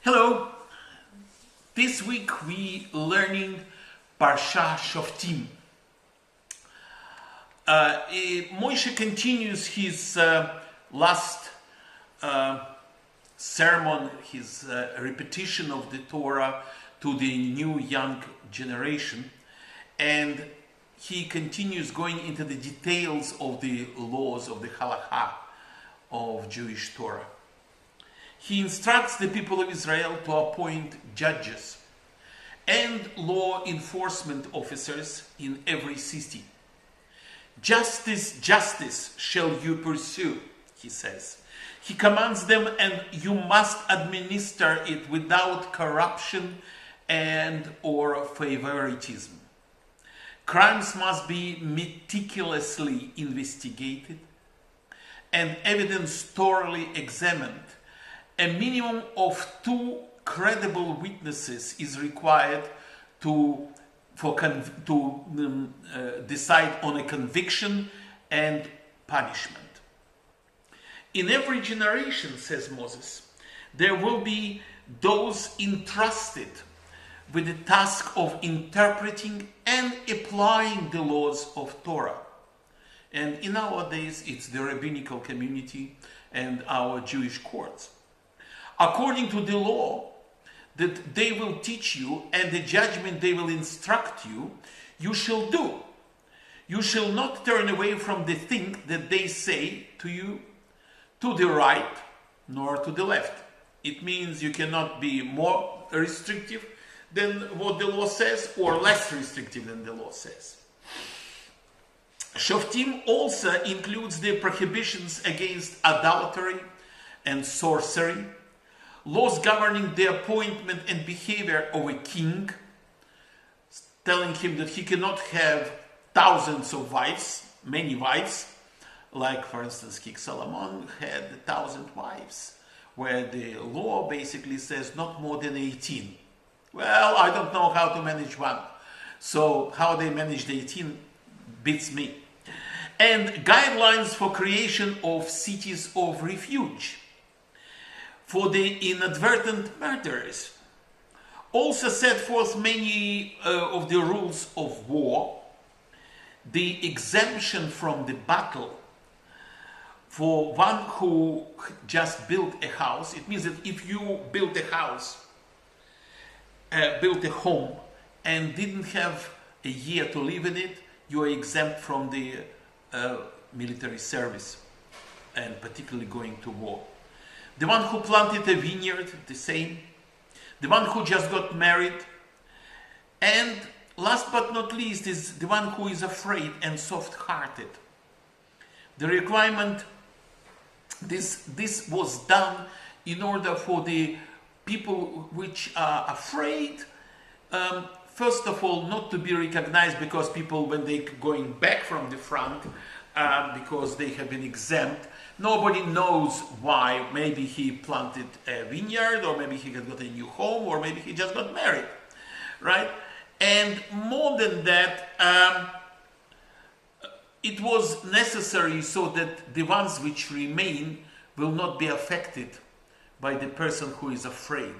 Hello. This week we learning Parsha Shoftim. Moshe continues his last sermon, his repetition of the Torah to the new young generation, and he continues going into the details of the laws of the halakha of Jewish Torah. He instructs the people of Israel to appoint judges and law enforcement officers in every city. Justice shall you pursue, he says. He commands them, and you must administer it without corruption and or favoritism. Crimes must be meticulously investigated and evidence thoroughly examined. A minimum of 2 credible witnesses is required to decide on a conviction and punishment. In every generation, says Moses, there will be those entrusted with the task of interpreting and applying the laws of Torah. And in our days, it's the rabbinical community and our Jewish courts. According to the law that they will teach you and the judgment they will instruct you, you shall do. You shall not turn away from the thing that they say to you, to the right nor to the left. It means you cannot be more restrictive than what the law says or less restrictive than the law says. Shoftim also includes the prohibitions against adultery and sorcery, laws governing the appointment and behavior of a king, telling him that he cannot have thousands of wives, many wives, like for instance King Solomon had 1,000 wives, where the law basically says not more than 18. Well, I don't know how to manage one, so how they managed 18 beats me. And guidelines for creation of cities of refuge for the inadvertent murderers. Also set forth many of the rules of war, the exemption from the battle for one who just built a house. It means that if you built a house, built a home, and didn't have a year to live in it, you are exempt from the military service, and particularly going to war. The one who planted a vineyard, the same. The one who just got married. And last but not least is the one who is afraid and soft-hearted. The requirement, this was done in order for the people which are afraid, first of all, not to be recognized because people, when they going back from the front, because they have been exempt, nobody knows why. Maybe he planted a vineyard, or maybe he had got a new home, or maybe he just got married, right? And more than that, it was necessary so that the ones which remain will not be affected by the person who is afraid.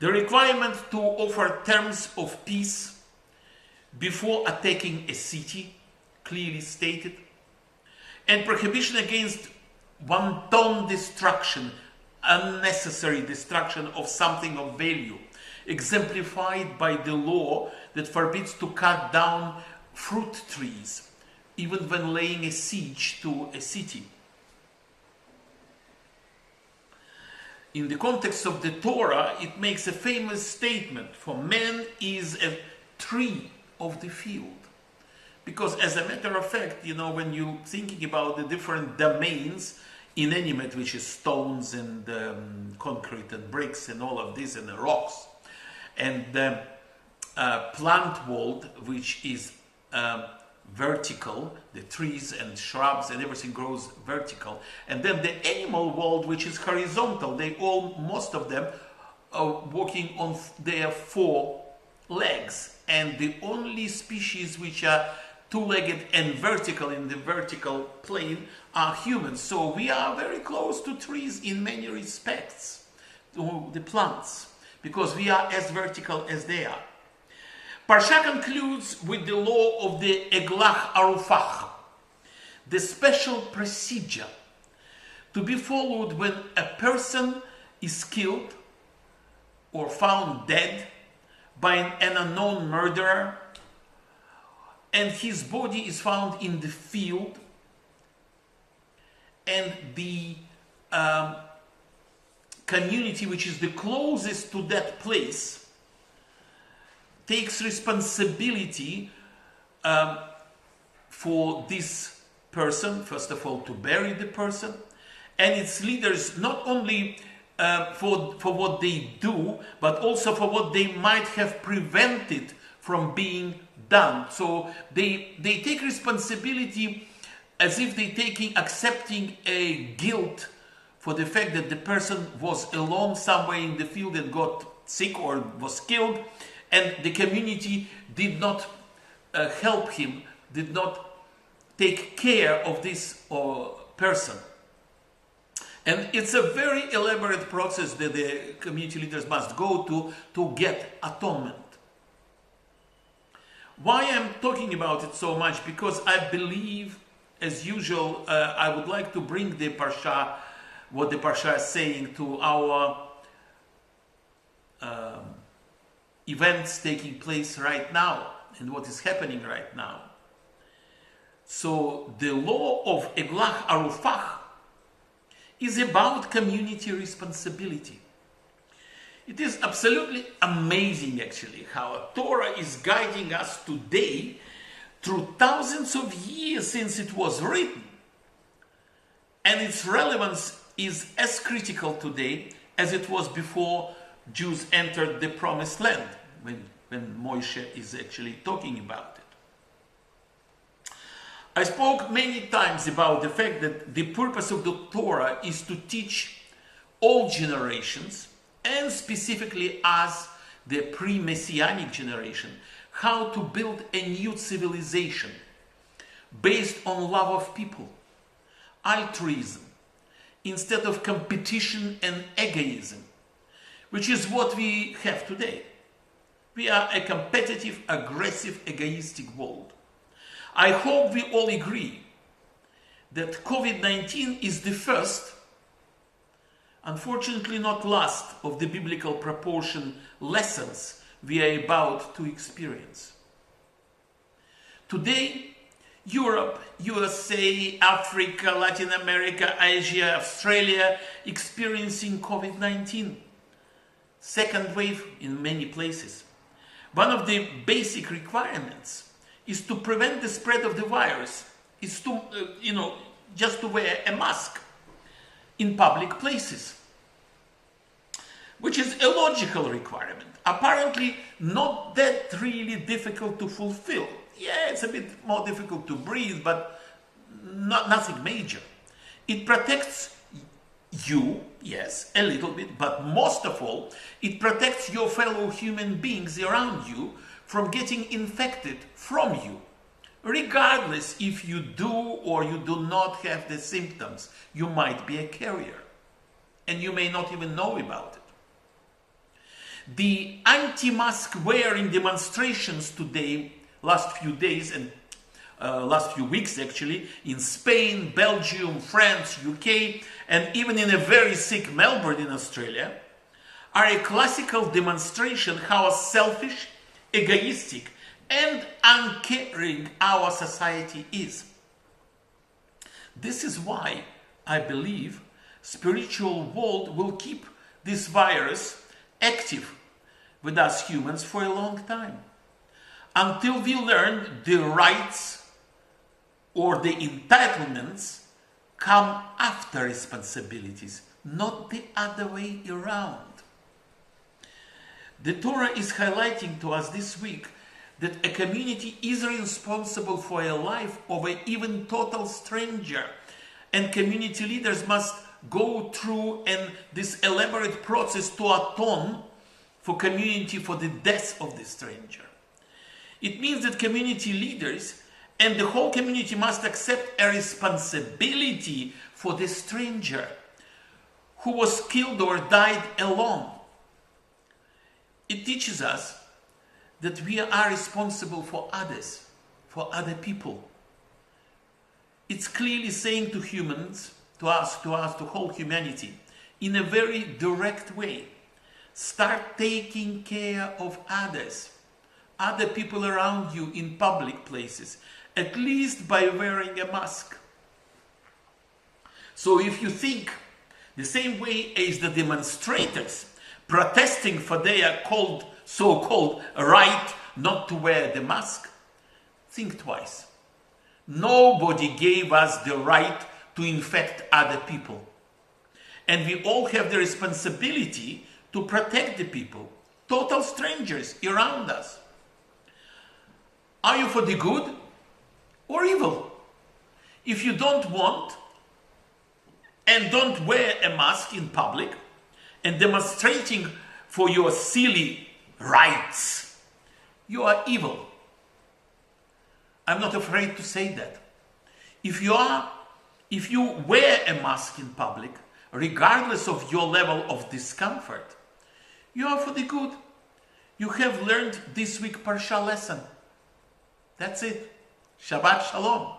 The requirement to offer terms of peace before attacking a city, clearly stated, and prohibition against wanton destruction, unnecessary destruction of something of value, exemplified by the law that forbids to cut down fruit trees, even when laying a siege to a city. In the context of the Torah, it makes a famous statement, for man is a tree of the field. Because as a matter of fact, when you're thinking about the different domains, inanimate, which is stones and concrete and bricks and all of this and the rocks, and the plant world, which is vertical, the trees and shrubs and everything grows vertical, and then the animal world, which is horizontal, most of them are walking on their 4 legs, and the only species which are 2-legged and vertical in the vertical plane are humans. So we are very close to trees in many respects. to the plants, because we are as vertical as they are. Parsha concludes with the law of the Eglach Arufach, the special procedure to be followed when a person is killed or found dead by an unknown murderer, and his body is found in the field, and the community which is the closest to that place takes responsibility for this person, first of all, to bury the person, and its leaders not only for what they do, but also for what they might have prevented from being done. So they take responsibility as if accepting a guilt for the fact that the person was alone somewhere in the field and got sick or was killed, and the community did not help him, did not take care of this person. And it's a very elaborate process that the community leaders must go to get atonement. Why I'm talking about it so much? Because I believe, as usual, I would like to bring the Parsha, what the Parsha is saying, to our events taking place right now and what is happening right now. So the law of Eglach Arufach is about community responsibility. It is absolutely amazing, actually, how Torah is guiding us today through thousands of years since it was written. And its relevance is as critical today as it was before Jews entered the promised land, when Moshe is actually talking about it. I spoke many times about the fact that the purpose of the Torah is to teach all generations, and specifically us, the pre-Messianic generation, how to build a new civilization based on love of people, altruism, instead of competition and egoism, which is what we have today. We are a competitive, aggressive, egoistic world. I hope we all agree that COVID-19 is the first, unfortunately not last, of the biblical proportion lessons we are about to experience. Today, Europe, USA, Africa, Latin America, Asia, Australia experiencing COVID-19. Second wave in many places. One of the basic requirements is to prevent the spread of the virus, is to, just to wear a mask in public places, which is a logical requirement. Apparently not that really difficult to fulfill. Yeah, it's a bit more difficult to breathe, but nothing major. It protects you, yes, a little bit, but most of all, it protects your fellow human beings around you from getting infected from you, regardless if you do or you do not have the symptoms. You might be a carrier, and you may not even know about it. The anti-mask wearing demonstrations today, last few days and last few weeks actually, in Spain, Belgium, France, UK, and even in a very sick Melbourne in Australia, are a classical demonstration how selfish, egoistic, and uncaring our society is. This is why I believe spiritual world will keep this virus active with us humans for a long time, until we learn the rights or the entitlements come after responsibilities, not the other way around. The Torah is highlighting to us this week that a community is responsible for a life of an even total stranger, and community leaders must go through this elaborate process to atone for community for the death of the stranger. It means that community leaders and the whole community must accept a responsibility for the stranger who was killed or died alone. It teaches us that we are responsible for others, for other people. It's clearly saying to humans, to us, to whole humanity, in a very direct way, start taking care of others, other people around you in public places, at least by wearing a mask. So if you think the same way as the demonstrators protesting for their so-called right not to wear the mask, think twice. Nobody gave us the right to infect other people. And we all have the responsibility to protect the people, total strangers around us. Are you for the good or evil? If you don't want and don't wear a mask in public and demonstrating for your silly rights, you are evil. I'm not afraid to say that. If you wear a mask in public, regardless of your level of discomfort, you are for the good. You have learned this week Parsha lesson. That's it. Shabbat Shalom.